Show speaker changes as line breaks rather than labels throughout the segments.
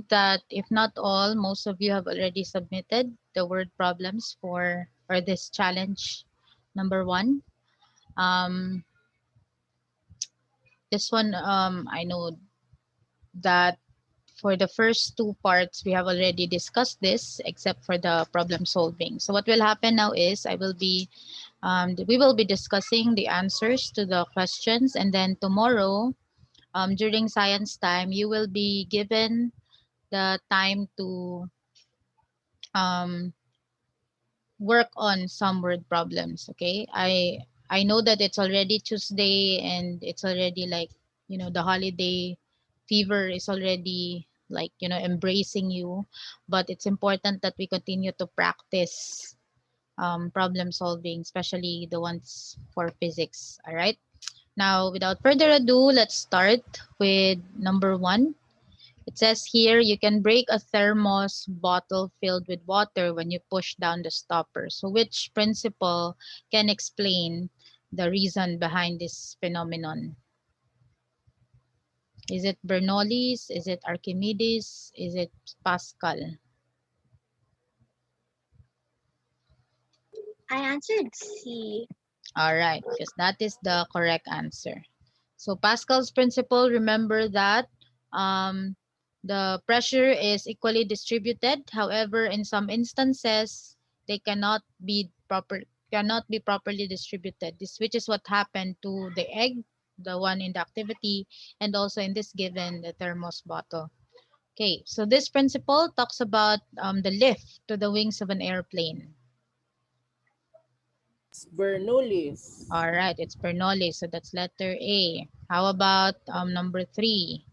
that if not all, most of you have already submitted the word problems for this challenge number 1. Um, this one, I know that for the first 2 parts, we have already discussed this, except for the problem solving. So what will happen now is we will be discussing the answers to the questions, and then tomorrow, during science time, you will be given the time to um, work on some word problems. Okay, I know that it's already Tuesday and it's already like, the holiday fever is already like, embracing you, but it's important that we continue to practice problem solving, especially the ones for physics. All right, now without further ado, let's start with number 1. It says here, you can break a thermos bottle filled with water when you push down the stopper. So which principle can explain the reason behind this phenomenon? Is it Bernoulli's? Is it Archimedes? Is it Pascal?
I answered C.
All right, because that is the correct answer. So Pascal's principle, remember that um, the pressure is equally distributed. However, in some instances, they cannot be properly distributed. This, which is what happened to the egg, the one in the activity, and also in this given the thermos bottle. Okay, so this principle talks about the lift to the wings of an airplane.
Bernoulli's.
All right, it's Bernoulli, so that's letter A. How about number 3?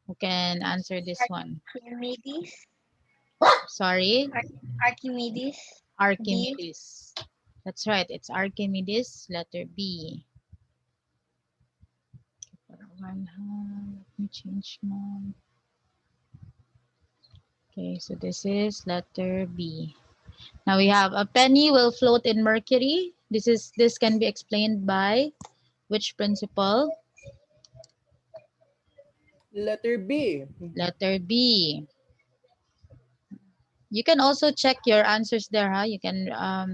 Who can answer this one?
Archimedes.
Sorry,
Archimedes. B.
Archimedes. That's right, it's Archimedes, letter B. Let me change my. Okay, so this is letter B. Now we have a penny will float in mercury. This can be explained by which principle?
Letter B.
Letter B. You can also check your answers there, huh? You can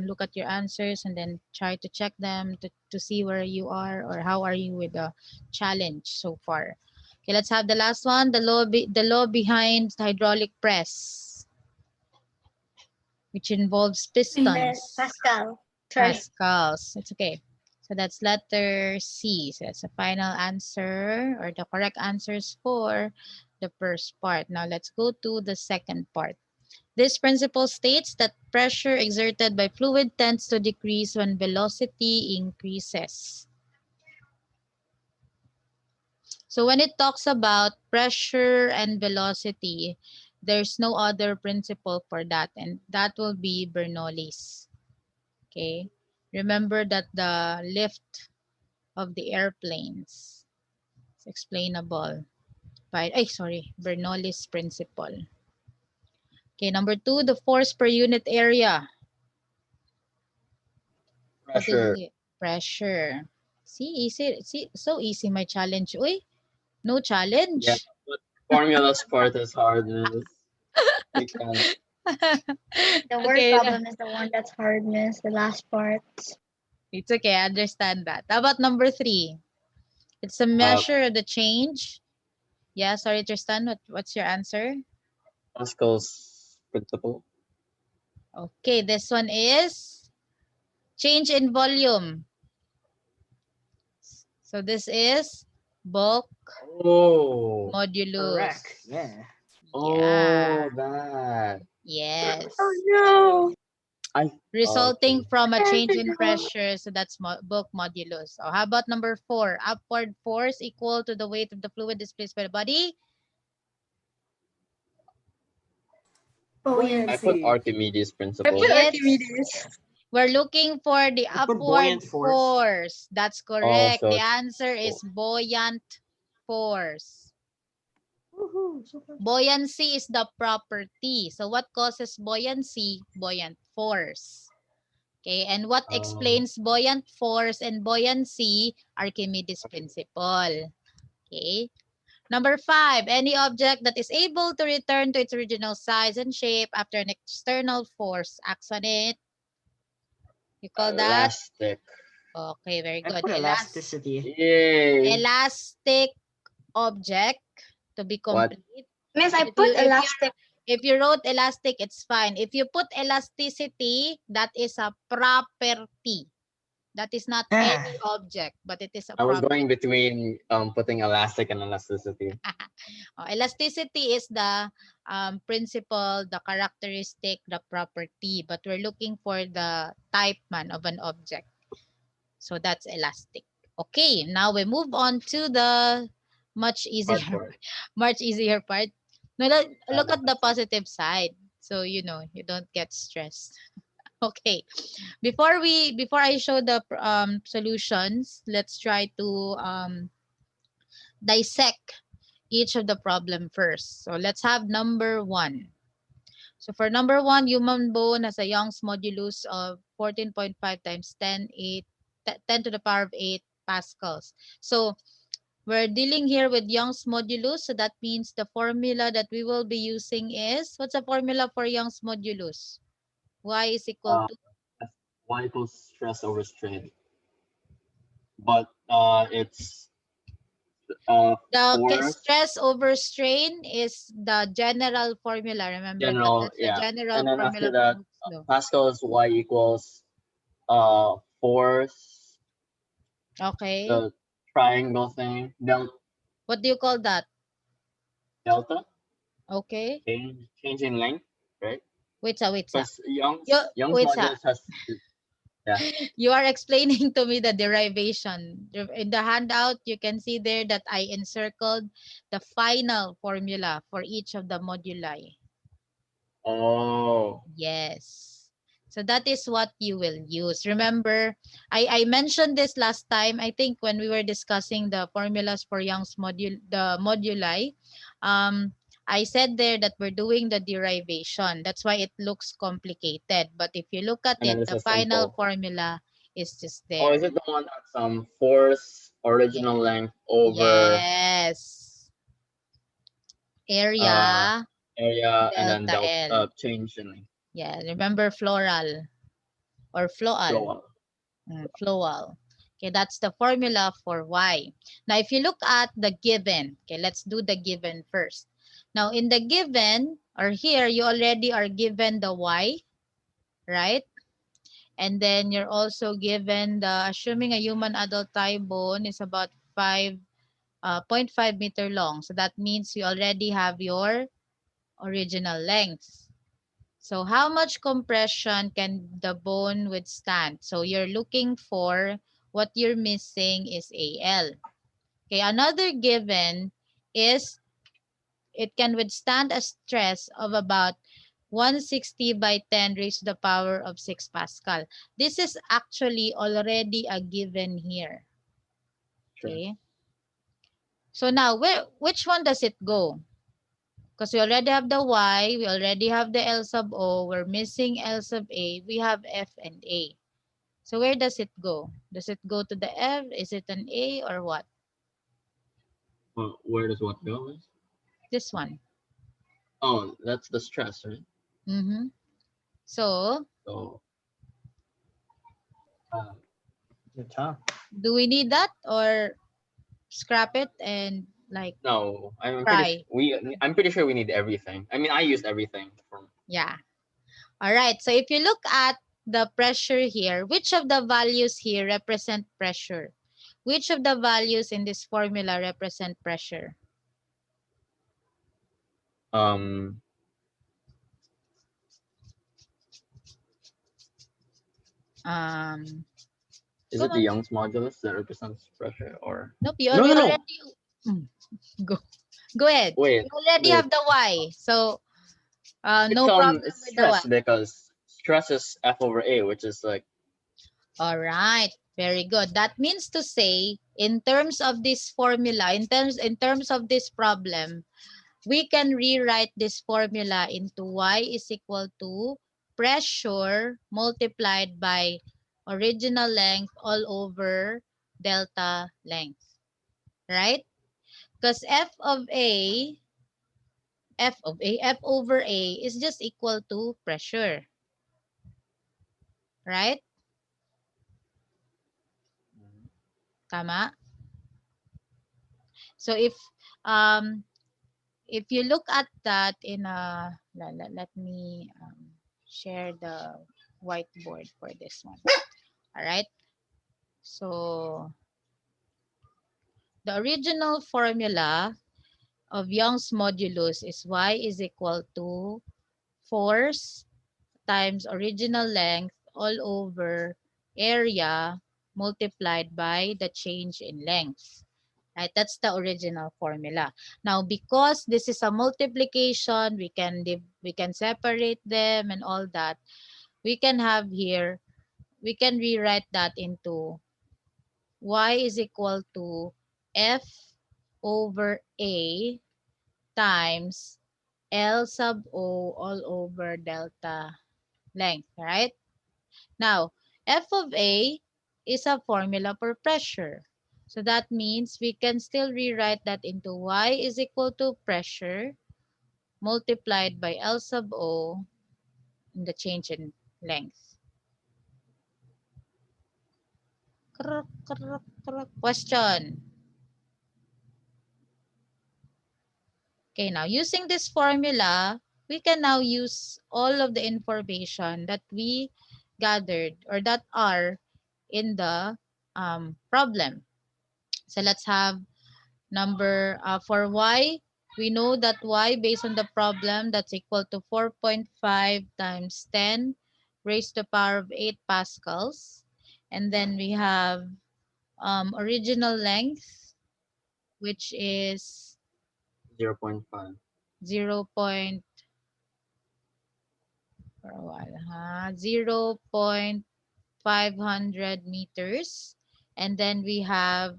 look at your answers and then try to check them to see where you are or how are you with the challenge so far. Okay, let's have the last one. The law behind hydraulic press, which involves pistons.
Pascal. Sorry.
Pascals. It's okay. So that's letter C. So that's the final answer or the correct answers for the first part. Now let's go to the second part. This principle states that pressure exerted by fluid tends to decrease when velocity increases. So when it talks about pressure and velocity, there's no other principle for that, and that will be Bernoulli's. Okay, remember that the lift of the airplanes is explainable by Bernoulli's principle. Okay, number 2, the force per unit area. What is
Pressure.
it? Pressure. See, easy. See, so easy my challenge. Uy, no
Yeah,
challenge.
but formulas part is hardness. We can.
The word
Okay,
problem is the one that's hardness, the last part.
it's okay. I understand that. How about number 3? It's a
Uh,
measure of the change. Yeah, sorry, Tristan. What's your answer?
Pascal's principle.
Okay, this one is change in volume. So this is bulk
Oh,
modulus.
Correct. Yeah.
Yeah.
oh, that.
Yes.
Oh no.
I.
Resulting
Okay.
from a
I
change
don't
in
know.
pressure. So that's bulk modulus. So how about number 4? Upward force equal to the weight of the fluid displaced by the body.
I put
Buoyancy.
Archimedes
I
principle.
put
It's
Archimedes.
we're looking for the
I put
upward
buoyant force.
force. That's
Oh,
correct.
so
The
it's
answer is buoyant force.
Woohoo. Super.
Buoyancy is the property. So what causes buoyancy? Buoyant force. Okay, and what
um,
explains buoyant force and buoyancy? Archimedes principle. Okay. Number 5, any object that is able to return to its original size and shape after an external force acts on it. You call that?
Elastic.
Okay, very
I
good.
put elasticity.
Yay.
Elastic object to be
What?
complete.
Miss, I
If
put
you- if
elastic.
If you wrote elastic, it's fine. If you put elasticity, that is a property. That is not any object, but it is a
I was
property.
going between putting elastic and elasticity.
Elasticity is the principle, the characteristic, the property, but we're looking for the type man of an object. So that's elastic. Okay, now we move on to the much easier,
Hard part.
much easier part. No, look at the positive side. So you know you don't get stressed. Okay. Before I show the solutions, let's try to dissect each of the problem first. So let's have number 1. So for number 1, human bone has a Young's modulus of 14.5 times 10 to the power of 8 pascals. So we're dealing here with Young's modulus. So that means the formula that we will be using is, what's the formula for Young's modulus? Y is equal
Uh,
to,
Y equals stress over strain. But it's
the
force.
stress over strain is the general formula. Remember that?
General,
That's the
yeah.
general
And then
formula
after
for
that,
Hooke's law.
Pascal is Y equals force,
Okay.
the triangle thing,
What do you call that?
delta,
Okay.
change in length, right?
Wait a.
Because Young's
Wait a.
modulus has, yeah.
You are explaining to me the derivation. In the handout, you can see there that I encircled the final formula for each of the moduli.
Oh,
Yes. So that is what you will use. Remember, I mentioned this last time, I think when we were discussing the formulas for Young's moduli. I said there that we're doing the derivation. That's why it looks complicated. But if you look at
and then
it,
this
the
is
final
simple.
formula is just
Oh,
there.
is it the one that's force original length over
Yes. Area,
area and then
delta L.
change in length.
Yeah, remember floral or floal.
Flow.
Floal. Okay, that's the formula for Y. Now, if you look at the given, okay, let's do the given first. Now, in the given, or here, you already are given the Y, right? And then you're also given the, assuming a human adult thigh bone is about 0.5 meter long. So that means you already have your original length. So how much compression can the bone withstand? So you're looking for, what you're missing is AL. Okay, another given is it can withstand a stress of about 160 by 10 raised to the power of 6 Pascal. This is actually already a given here. Okay. So now, which one does it go? Because we already have the Y, we already have the L sub O, we're missing L sub A, we have F and A. So where does it go? Does it go to the F? Is it an A or what?
Well, where does what go?
This one.
Oh, that's the stress, right?
Mm-hmm. So,
So,
It's tough.
do we need that or scrap it and like
no, I'm
try?
pretty sure we need everything. I mean, I used everything from.
Yeah. All right. So if you look at the pressure here, which of the values here represent pressure? Which of the values in this formula represent pressure?
Is
Come
it the
on.
Young's modulus that represents pressure, or
Nope, you
No, no, no.
already go ahead.
wait?
You already
wait.
have the Y. So
It's
no problem
it's
with the Y.
stress because stress is F over A, which is like.
All right. Very good. That means to say, in terms of this formula, in terms of this problem, we can rewrite this formula into Y is equal to pressure multiplied by original length all over delta length. Right? Because F over A is just equal to pressure. Right? Tama? So if you look at that in a, let me share the whiteboard for this one. All right. So the original formula of Young's modulus is y is equal to force times original length all over area multiplied by the change in length. Right? That's the original formula. Now, because this is a multiplication, we can separate them and all that. We can have here, we can rewrite that into y is equal to F over A times L sub O all over delta length, right? Now, F of A is a formula for pressure. So that means we can still rewrite that into y is equal to pressure multiplied by L sub O in the change in length. Question. Okay, now using this formula, we can now use all of the information that we gathered or that are in the problem. So let's have number for y. We know that y based on the problem that's equal to 4.5 times 10 raised to the power of 8 pascals. And then we have original length, which is
0.5.
0. For a while, 0.500 meters. And then we have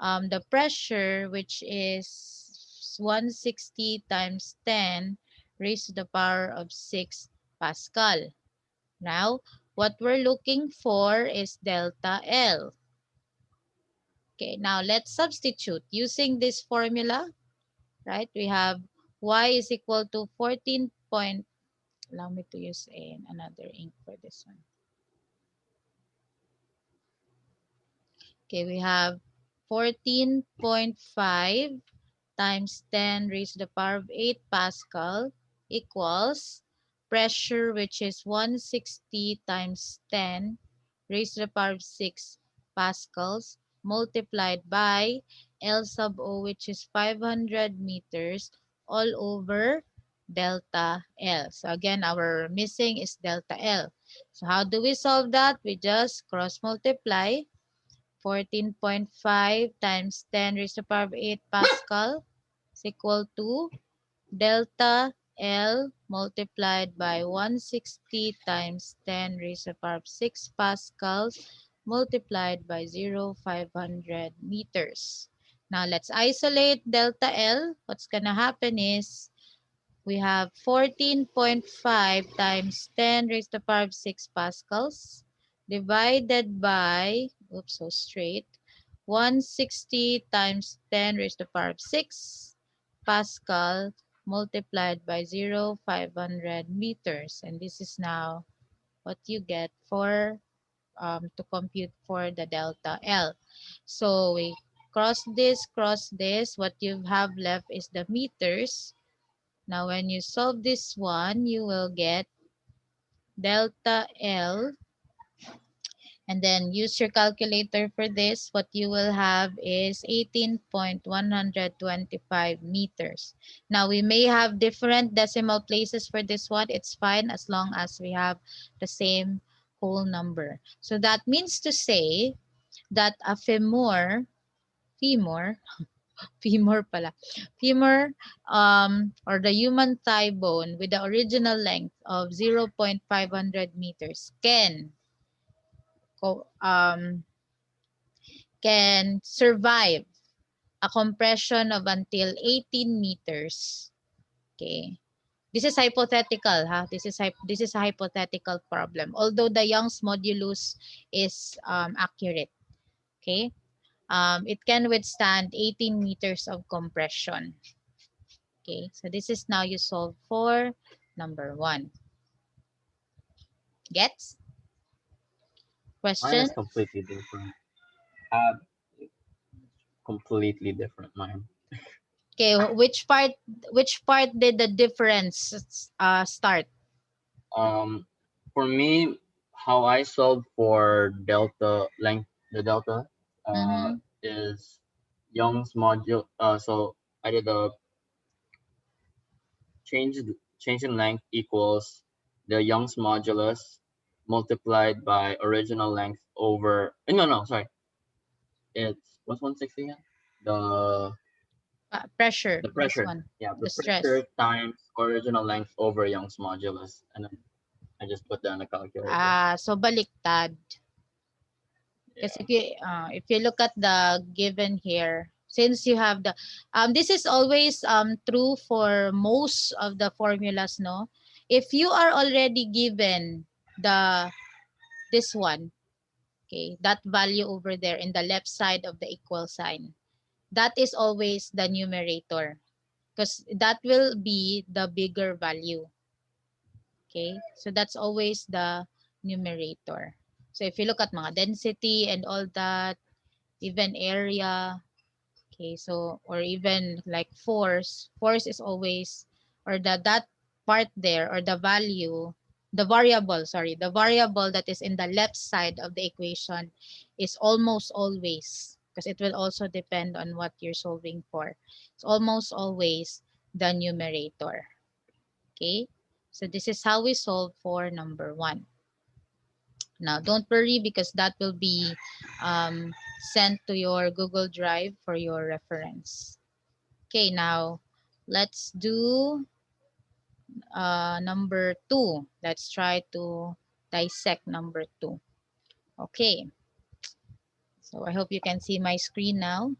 the pressure, which is 160 times 10 raised to the power of 6 Pascal. Now, what we're looking for is delta L. Okay, now let's substitute using this formula, right? We have y is equal to 14. Allow me to use another ink for this one. Okay, we have 14.5 times 10 raised to the power of 8 Pascal equals pressure, which is 160 times 10 raised to the power of 6 Pascals multiplied by L sub O, which is 500 meters all over delta L. So again, our missing is delta L. So how do we solve that? We just cross multiply 14.5 times 10 raised to the power of 8 Pascal is equal to delta L multiplied by 160 times 10 raised to the power of 6 pascals multiplied by 0,500 meters. Now let's isolate delta L. What's going to happen is we have 14.5 times 10 raised to the power of 6 pascals divided by, oops, so straight, 160 times 10 raised to the power of 6 Pascal multiplied by 0,500 meters. And this is now what you get for to compute for the delta L. So we cross this. What you have left is the meters. Now when you solve this one, you will get delta L. And then use your calculator for this. What you will have is 18.125 meters. Now, we may have different decimal places for this one. It's fine as long as we have the same whole number. So that means to say that a femur or the human thigh bone with the original length of 0.500 meters can survive a compression of until 18 meters. Okay. This is hypothetical, This is a hypothetical problem. Although the Young's modulus is accurate. Okay. it can withstand 18 meters of compression. Okay, so this is now you solve for number 1. Gets?
Mine
Question?
is completely different. Uh, completely different mine.
Okay, which part did the difference start?
For me, how I solved for delta length, the delta,
Mm-hmm.
is Young's module. So I did a change in length equals the Young's modulus multiplied by original length over. No, sorry. It's what's 160 again? The
Pressure,
the
this
pressure.
one,
Yeah,
the
the
stress.
pressure times original length over Young's modulus, and then I just put that in the calculator.
So baliktad. Because
Yeah.
if you look at the given here, since you have the this is always true for most of the formulas, no? If you are already given the this one, okay, that value over there in the left side of the equal sign, that is always the numerator because that will be the bigger value. Okay, so that's always the numerator. So if you look at mga density and all that, even area, okay, so or even like force is always, or that part there, or the value, the variable, sorry, the variable that is in the left side of the equation is almost always, because it will also depend on what you're solving for, it's almost always the numerator. Okay, so this is how we solve for number 1. Now, don't worry because that will be sent to your Google Drive for your reference. Okay, now let's do number 2. Let's try to dissect number 2. Okay, so I hope you can see my screen now.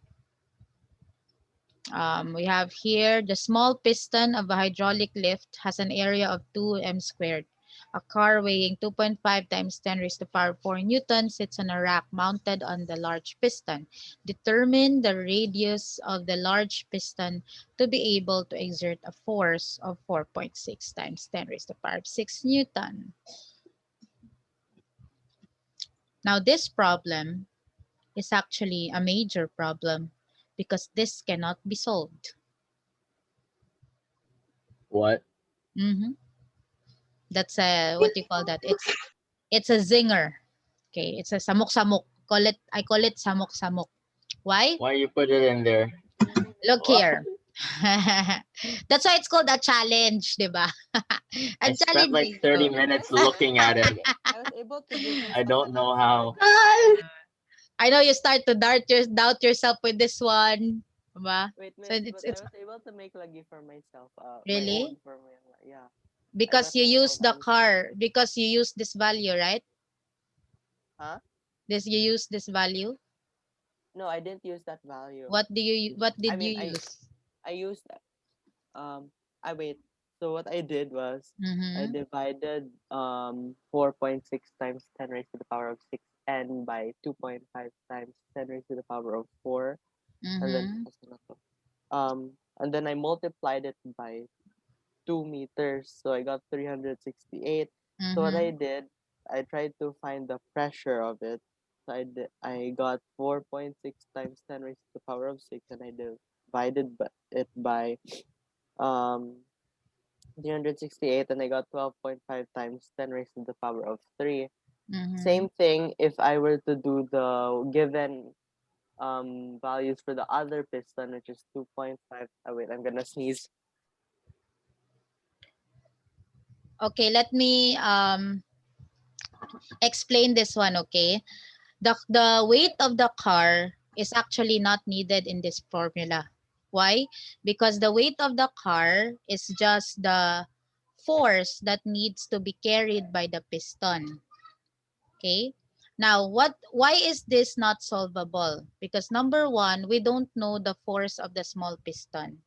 We have here the small piston of a hydraulic lift has an area of 2m squared. A car weighing 2.5 times 10 raised to the power 4 newtons sits on a rack mounted on the large piston. Determine the radius of the large piston to be able to exert a force of 4.6 times 10 raised to the power 6 newton. Now this problem is actually a major problem because this cannot be solved.
What?
Mm-hmm. That's a, what do you call that? It's a zinger. Okay, it's a samok-samok. I call it samok-samok. Why?
Why you put it in there?
Look
What?
here. That's why it's called a challenge, di ba?
I
Ang
spent like
challenging
30
ko.
minutes looking at it.
I was able to give
I don't know how.
I know you start to doubt yourself with this one. Diba?
Wait,
So
miss,
it's
but I was able to make lagi for myself. My
really
own formula. Yeah.
because
got
you
my
use
own
the
answer.
car, because you use this value, right?
Huh?
This you use this value.
No, I didn't use that value.
What did you
I
use?
I used I wait. So what I did was I
Mm-hmm.
divided 4.6 times 10 raised to the power of 6 n by 2.5 times 10 raised to the power of 4, and then
Mm-hmm.
and then I multiplied it by 2 meters, so I got 368. So what I
Mm-hmm.
did, I tried to find the pressure of it. So I got 4.6 times 10 raised to the power of 6, and I divided it by um 368, and I got 12.5 times 10 raised to the power of 3.
Mm-hmm.
Same thing if I were to do the given values for the other piston, which is 2.5. Oh, wait, I'm gonna sneeze.
Okay, let me explain this one, okay? The weight of the car is actually not needed in this formula. Why? Because the weight of the car is just the force that needs to be carried by the piston. Okay? Now, why is this not solvable? Because number 1, we don't know the force of the small piston.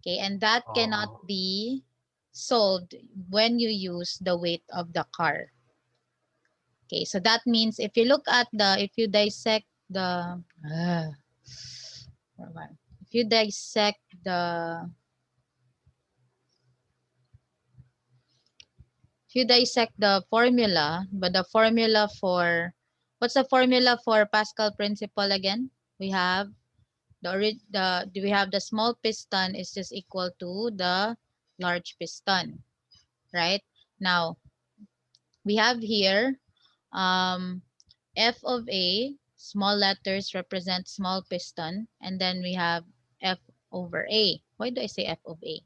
Okay, and that cannot
Oh.
be solved when you use the weight of the car. Okay, so that means if you look at if you dissect the hold on. If you dissect the formula, but the formula for what's the formula for Pascal principle again? We have we have the small piston is just equal to the large piston, right? Now we have here F of A, small letters represent small piston, and then we have F over A. Why do I say F of A?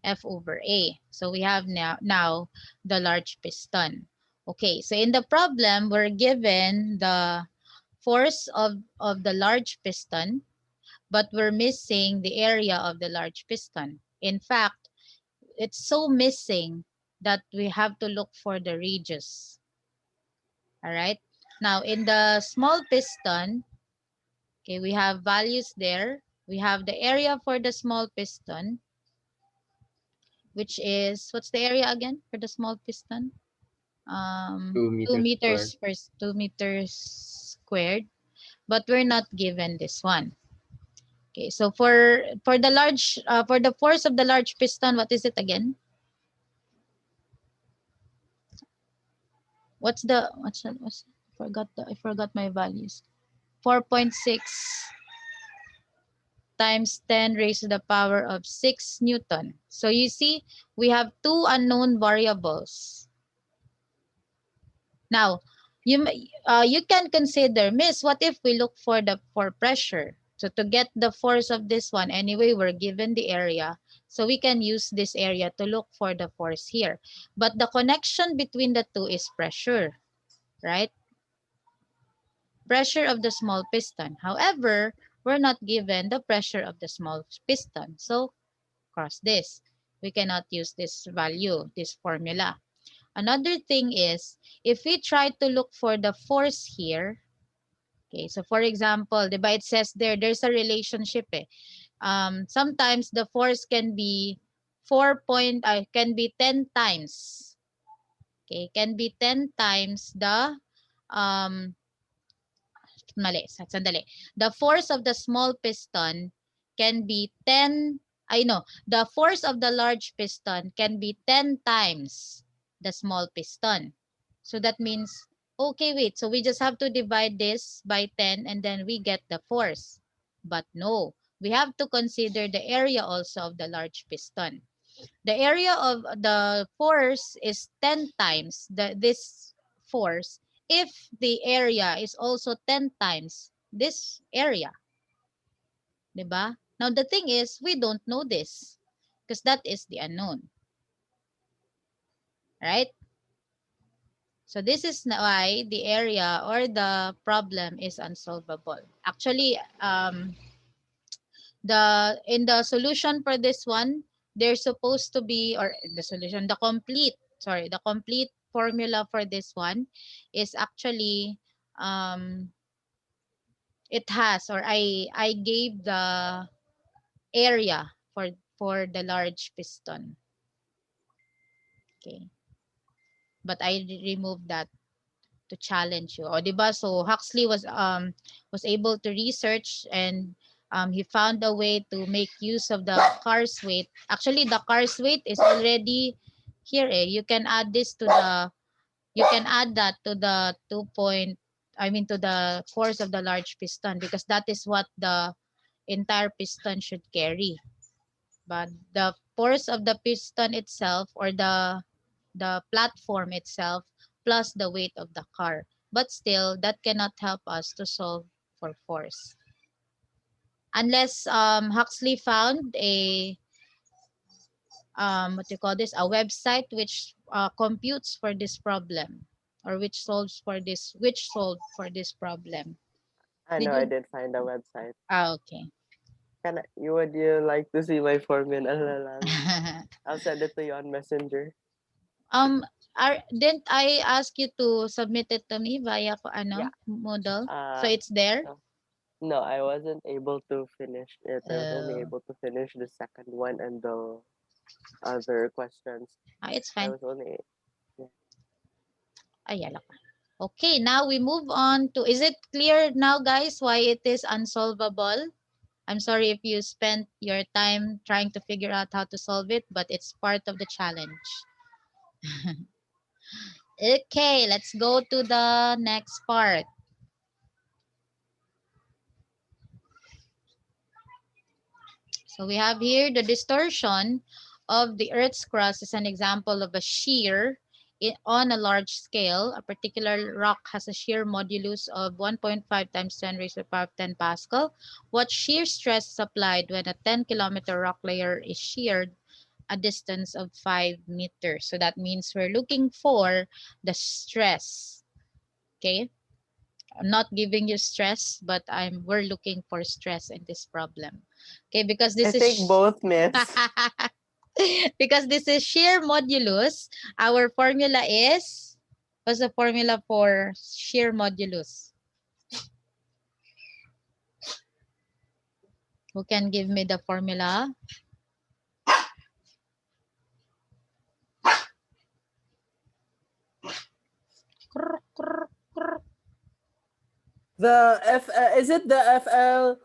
F over A. So we have now the large piston. Okay, so in the problem, we're given the force of the large piston, but we're missing the area of the large piston. In fact, it's so missing that we have to look for the radius. All right. Now, in the small piston, okay, we have values there. We have the area for the small piston, which is, what's the area again for the small piston?
2
2
meters
meters
squared.
2 meters squared, but we're not given this one. Okay, so for the large for the force of the large piston, what is it again? I forgot my values. 4.6 times 10 raised to the power of 6 Newton. So you see, we have two unknown variables. Now, you can consider, Miss, what if we look for pressure? So to get the force of this one, anyway, we're given the area. So we can use this area to look for the force here. But the connection between the two is pressure, right? Pressure of the small piston. However, we're not given the pressure of the small piston. So cross this. We cannot use this value, this formula. Another thing is, if we try to look for the force here, okay, so for example, diba it says there's a relationship eh. Sometimes the force can be can be 10 times. Okay, can be 10 times the sandali. The force of the small piston can be 10, the force of the large piston can be 10 times the small piston. So that means, okay, wait, so we just have to divide this by 10 and then we get the force. But no, we have to consider the area also of the large piston. The area of the force is 10 times this force if the area is also 10 times this area. Diba? Now, the thing is, we don't know this because that is the unknown. Right? So this is why the area or the problem is unsolvable. Actually, in the solution for this one, there's supposed to be, or the complete formula for this one is actually, it has, or I gave the area for the large piston. Okay. But I removed that to challenge you. O, diba? So Huxley was able to research, and he found a way to make use of the car's weight. Actually, the car's weight is already here. You can add that to the to the force of the large piston, because that is what the entire piston should carry. But the force of the piston itself, or the platform itself, plus the weight of the car. But still, that cannot help us to solve for force. Unless Huxley found a website which computes for this problem, or which solved for this problem.
I
Did
know I
you?
did find a website.
Okay.
Would you like to see my formula? I'll send it to you on Messenger.
um didn't I ask you to submit it to me via
Yeah.
Moodle? So
Uh,
it's there?
no, I wasn't able to finish it. I was only
Oh,
able to finish the second one and the other questions.
it's
I
fine.
was only, yeah.
Ay, yala ka. Okay, now we move on to, is it clear now, guys, why it is unsolvable? I'm sorry if you spent your time trying to figure out how to solve it, but it's part of the challenge. Okay, let's go to the next part. So we have here the distortion of the Earth's crust is an example of a shear on a large scale. A particular rock has a shear modulus of 1.5 times 10 raised to the power of 10 Pascal. What shear stress is applied when a 10-kilometer rock layer is sheared a distance of 5 meters? So that means we're looking for the stress. Okay? I'm not giving you stress, but we're looking for stress in this problem. Okay, because
I
this is
think both, miss.
because this is shear modulus, our formula is, what's the formula for shear modulus? Who can give me the formula?
The is it the FL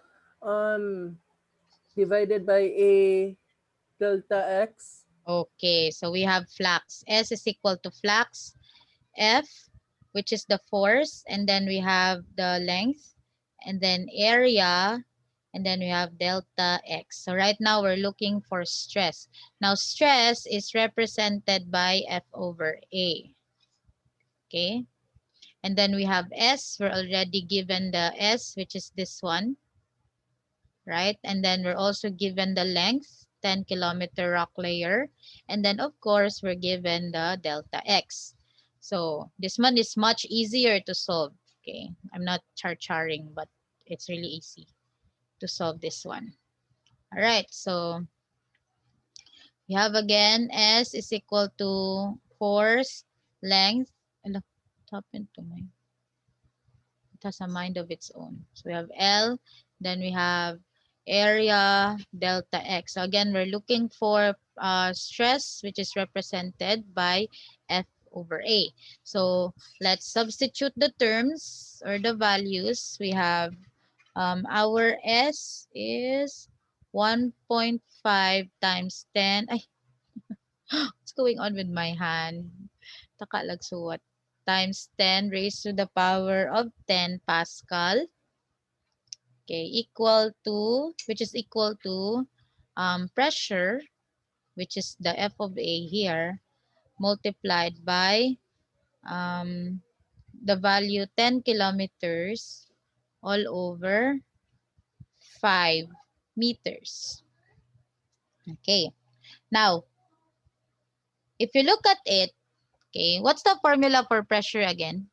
divided by A delta X?
Okay, so we have flux. S is equal to flux. F, which is the force, and then we have the length, and then area, and then we have delta X. So right now we're looking for stress. Now stress is represented by F over A. Okay. And then we have S. We're already given the S, which is this one. Right? And then we're also given the length, 10-kilometer rock layer. And then, of course, we're given the delta X. So this one is much easier to solve. Okay. I'm not char-charing, but it's really easy to solve this one. All right. So we have again S is equal to force, length. What happened to my... It has a mind of its own. So we have L, then we have area, delta X. So again, we're looking for stress, which is represented by F over A. So let's substitute the terms or the values. We have our S is 1.5 times 10. Ay, what's going on with my hand? Taka lagsuwat. Times 10 raised to the power of 10 Pascal. Okay, equal to, which is equal to pressure, which is the F of A here, multiplied by the value 10 kilometers all over 5 meters. Okay, now, if you look at it, okay, what's the formula for pressure again?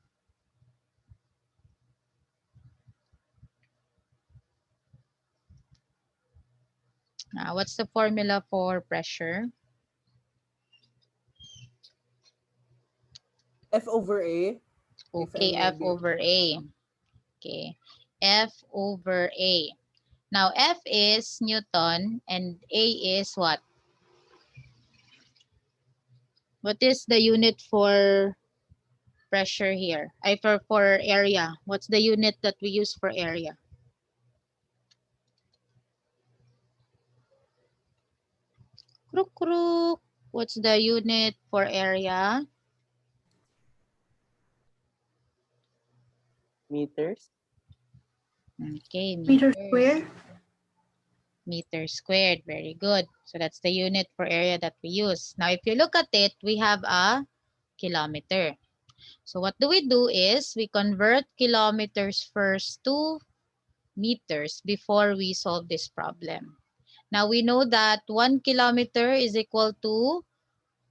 What's the formula for pressure?
F over A.
Okay, F over A. Okay, F over A. Now, F is Newton and A is what? What is the unit for pressure here? For area. What's the unit that we use for area? Kruk kruk. What's the unit for area?
Meters.
Okay,
Meter
meters.
square.
Meter squared. Very good. So that's the unit for area that we use. Now, if you look at it, we have a kilometer. So what do is we convert kilometers first to meters before we solve this problem. Now we know that 1 kilometer is equal to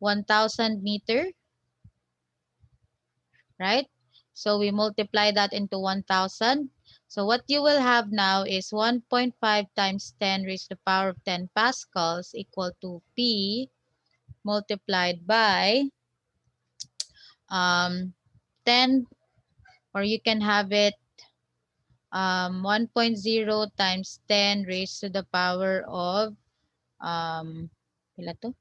1,000 meter, right? So we multiply that into 1,000. So what you will have now is 1.5 times 10 raised to the power of 10 pascals equal to P multiplied by 10, or you can have it 1.0 times 10 raised to the power of pila to?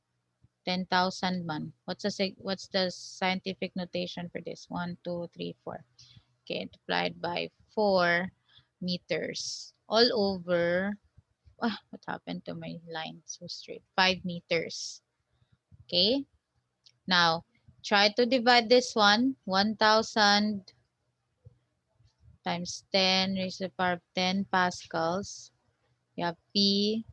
10,000 man. What's the scientific notation for this? 1, 2, 3, 4. Okay, multiplied by 4 meters all over. What happened to my line? So straight. 5 meters. Okay. Now, try to divide this one. 1,000 times 10 raised to the power of 10 pascals. You have P.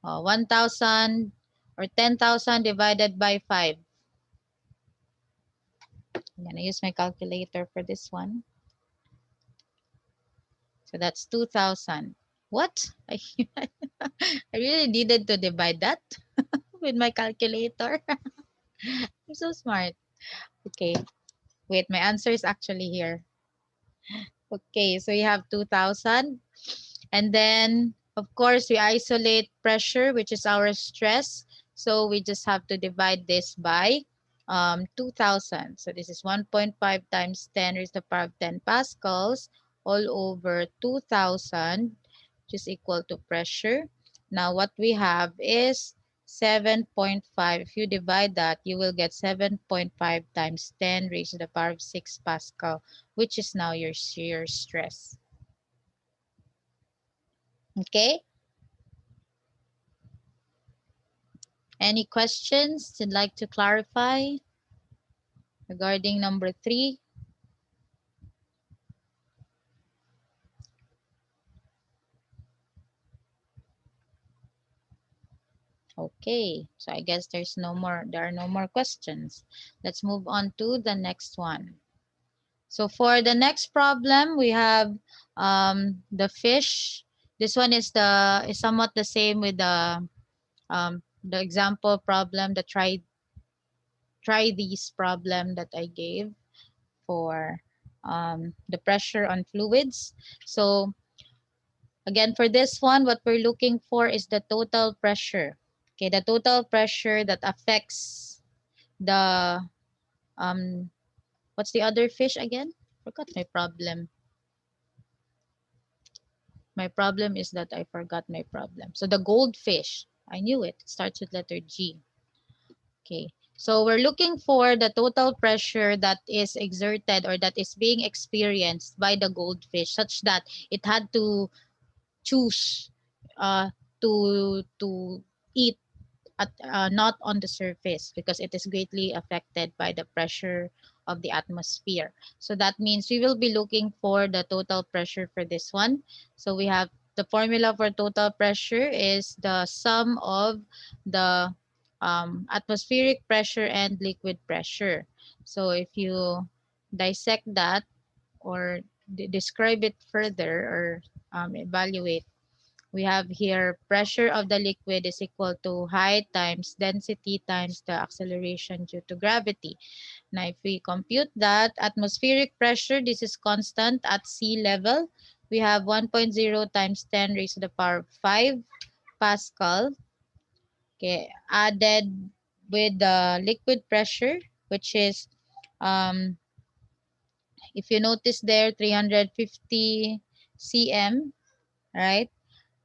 1,000 or 10,000 divided by 5. I'm going to use my calculator for this one. So that's 2,000. What? I really needed to divide that with my calculator. I'm so smart. Okay. Wait, my answer is actually here. Okay, so you have 2,000. And then, of course, we isolate pressure, which is our stress. So we just have to divide this by 2,000. So this is 1.5 times 10 raised to the power of 10 pascals all over 2,000, which is equal to pressure. Now what we have is 7.5. If you divide that, you will get 7.5 times 10 raised to the power of 6 pascal, which is now your shear stress. Okay? Any questions you'd like to clarify regarding number 3? Okay, so I guess there are no more questions. Let's move on to the next one. So for the next problem, we have the fish. This one is somewhat the same with the example problem, the try these problem that I gave for the pressure on fluids. So again, for this one, what we're looking for is the total pressure. Okay, the total pressure that affects the what's the other fish again? Forgot my problem. My problem is that I forgot my problem. So the goldfish, I knew it. It starts with letter G. Okay, so we're looking for the total pressure that is exerted or that is being experienced by the goldfish, such that it had to choose to eat at, not on the surface, because it is greatly affected by the pressure of the atmosphere. So that means we will be looking for the total pressure for this one. So we have the formula for total pressure is the sum of the atmospheric pressure and liquid pressure. So if you dissect that or describe it further or evaluate, we have here pressure of the liquid is equal to height times density times the acceleration due to gravity. Now, if we compute that, atmospheric pressure, this is constant at sea level. We have 1.0 times 10 raised to the power of 5 Pascal. Okay, added with the liquid pressure, which is, if you notice there, 350 cm, right?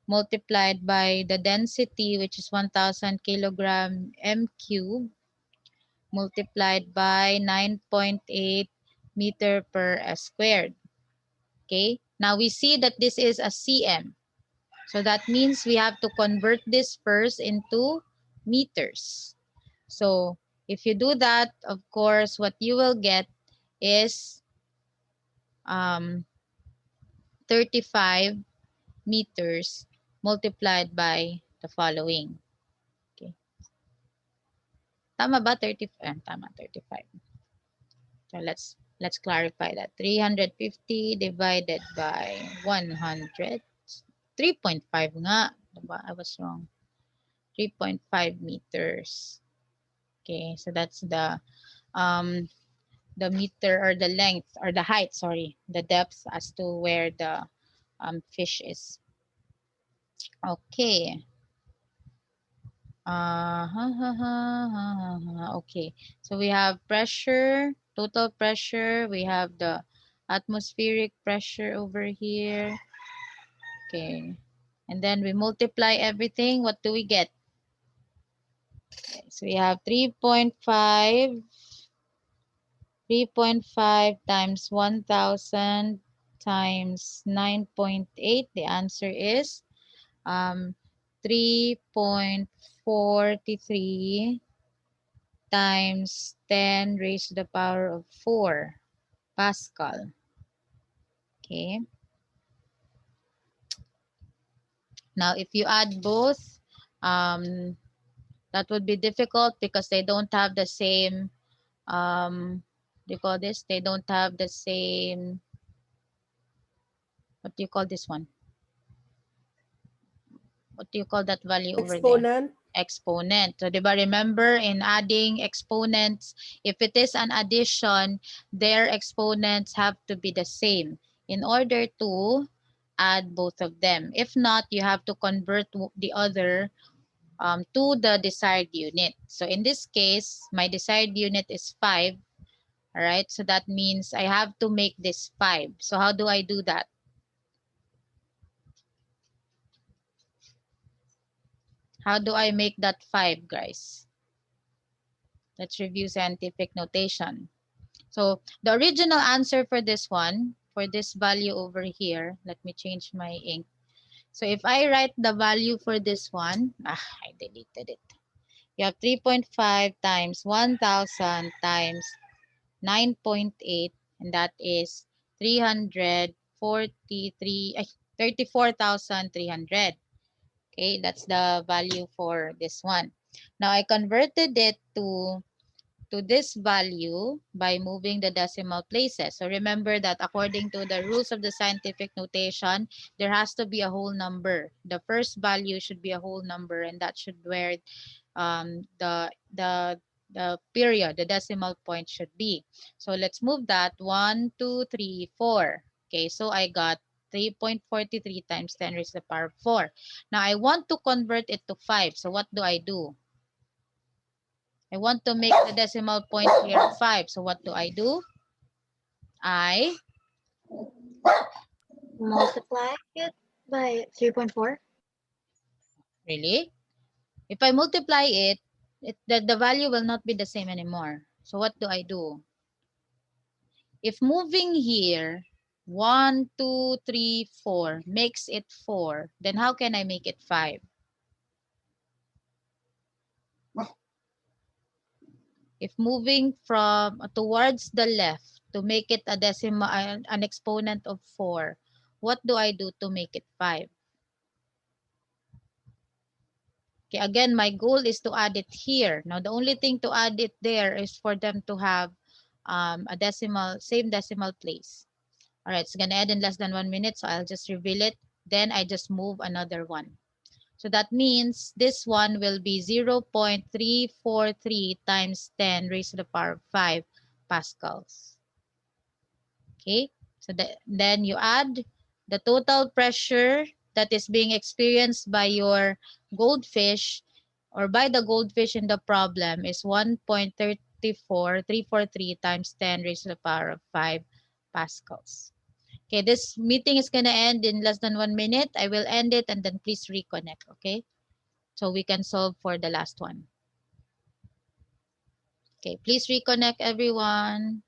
Multiplied by the density, which is 1,000 kilogram m cube, multiplied by 9.8 meter per squared. Okay, now we see that this is a cm. So that means we have to convert this first into meters. So if you do that, of course, what you will get is 35 meters multiplied by the following. Okay. Tama ba? 30, tama, 35. So let's clarify that. 350 divided by 100. 3.5 nga. Diba? I was wrong. 3.5 meters. Okay, so that's the meter or the length or the height, sorry, the depth as to where the fish is. Okay. Okay, so we have pressure, total pressure, we have the atmospheric pressure over here. Okay, and then we multiply everything. What do we get? Okay, so we have 3.5 times 1,000 times 9.8. The answer is 3.43 times 10 raised to the power of 4 Pascal. Okay. Now, if you add both, that would be difficult because they don't have the same, what do you call this? They don't have the same, what do you call this one? What do you call that value over there?
Exponent.
Exponent. So, diba, remember in adding exponents, if it is an addition, their exponents have to be the same in order to add both of them. If not, you have to convert the other to the desired unit. So in this case, my desired unit is 5. All right, so that means I have to make this 5. So how do I do that? How do I make that 5, guys? Let's review scientific notation. So the original answer for this one, for this value over here, let me change my ink. So if I write the value for this one, I deleted it. You have 3.5 times 1,000 times 9.8, and that is 34,300. Okay, that's the value for this one. Now I converted it to this value by moving the decimal places. So remember that according to the rules of the scientific notation, there has to be a whole number. The first value should be a whole number, and that should where the period, the decimal point should be. So let's move that 1, 2, 3, 4. Okay, so I got 3.43 times 10 raised to the power of 4. Now I want to convert it to 5. So what do? I want to make the decimal point here 5. So what do? I
Multiply it by 3.4.
really? If I multiply it, the value will not be the same anymore. So what do? If moving here, 1, 2, 3, 4 makes it 4, then how can I make it 5? If moving from towards the left to make it a decimal, an exponent of 4, what do I do to make it 5? Okay, again, my goal is to add it here. Now, the only thing to add it there is for them to have a decimal, same decimal place. All right, it's going to end in less than 1 minute, so I'll just reveal it. Then I just move another one. So that means this one will be 0.343 times 10 raised to the power of 5 pascals. Okay, so then you add the total pressure that is being experienced by your goldfish or by the goldfish in the problem is 1.34343 times 10 raised to the power of 5 pascals. Okay, this meeting is going to end in less than 1 minute. I will end it and then please reconnect, okay? So we can solve for the last one. Okay, please reconnect everyone.